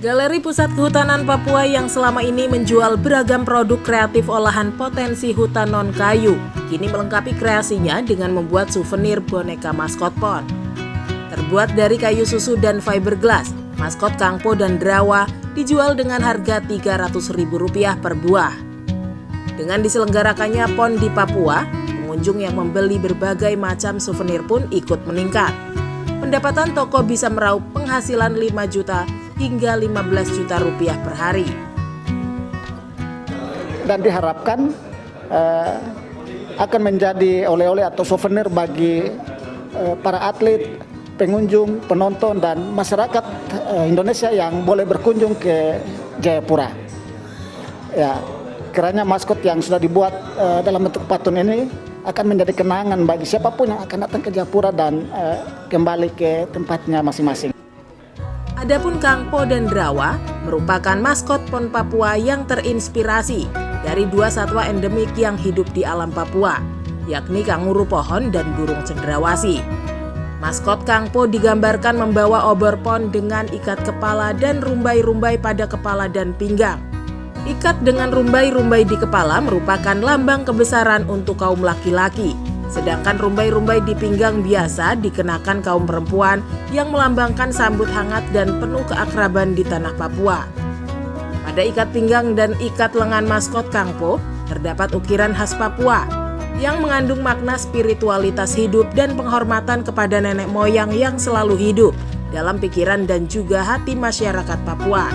Galeri Pusat Kehutanan Papua yang selama ini menjual beragam produk kreatif olahan potensi hutan non-kayu, kini melengkapi kreasinya dengan membuat souvenir boneka maskot PON. Terbuat dari kayu susu dan fiberglass, maskot Kangpo dan Drawa dijual dengan harga Rp300.000 per buah. Dengan diselenggarakannya PON di Papua, pengunjung yang membeli berbagai macam souvenir pun ikut meningkat. Pendapatan toko bisa meraup penghasilan 5 juta hingga 15 juta rupiah per hari. Dan diharapkan akan menjadi oleh-oleh atau souvenir bagi para atlet, pengunjung, penonton, dan masyarakat Indonesia yang boleh berkunjung ke Jayapura. Ya, kiranya maskot yang sudah dibuat dalam bentuk patung ini akan menjadi kenangan bagi siapapun yang akan datang ke Jayapura dan kembali ke tempatnya masing-masing. Adapun Kangpo dan Drawa merupakan maskot PON Papua yang terinspirasi dari dua satwa endemik yang hidup di alam Papua, yakni kanguru pohon dan burung cendrawasih. Maskot Kangpo digambarkan membawa obor PON dengan ikat kepala dan rumbai-rumbai pada kepala dan pinggang. Ikat dengan rumbai-rumbai di kepala merupakan lambang kebesaran untuk kaum laki-laki, sedangkan rumbai-rumbai di pinggang biasa dikenakan kaum perempuan yang melambangkan sambut hangat dan penuh keakraban di tanah Papua. Pada ikat pinggang dan ikat lengan maskot Kangpo terdapat ukiran khas Papua yang mengandung makna spiritualitas hidup dan penghormatan kepada nenek moyang yang selalu hidup dalam pikiran dan juga hati masyarakat Papua.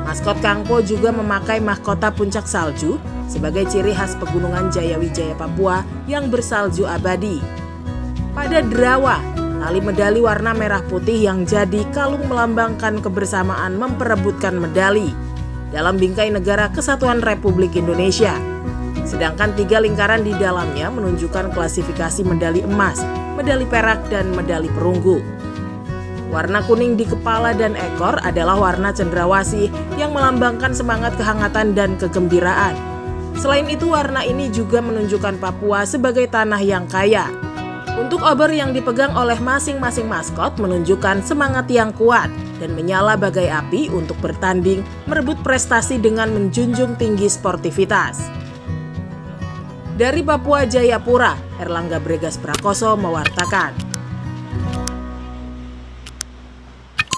Maskot Kangpo juga memakai mahkota puncak salju sebagai ciri khas pegunungan Jayawijaya Papua yang bersalju abadi. Pada Drawa, tali medali warna merah putih yang jadi kalung melambangkan kebersamaan memperebutkan medali dalam bingkai negara Kesatuan Republik Indonesia. Sedangkan 3 lingkaran di dalamnya menunjukkan klasifikasi medali emas, medali perak, dan medali perunggu. Warna kuning di kepala dan ekor adalah warna cendrawasih yang melambangkan semangat kehangatan dan kegembiraan. Selain itu, warna ini juga menunjukkan Papua sebagai tanah yang kaya. Untuk obor yang dipegang oleh masing-masing maskot menunjukkan semangat yang kuat dan menyala bagai api untuk bertanding merebut prestasi dengan menjunjung tinggi sportivitas. Dari Papua Jayapura, Erlangga Bregas Prakoso mewartakan.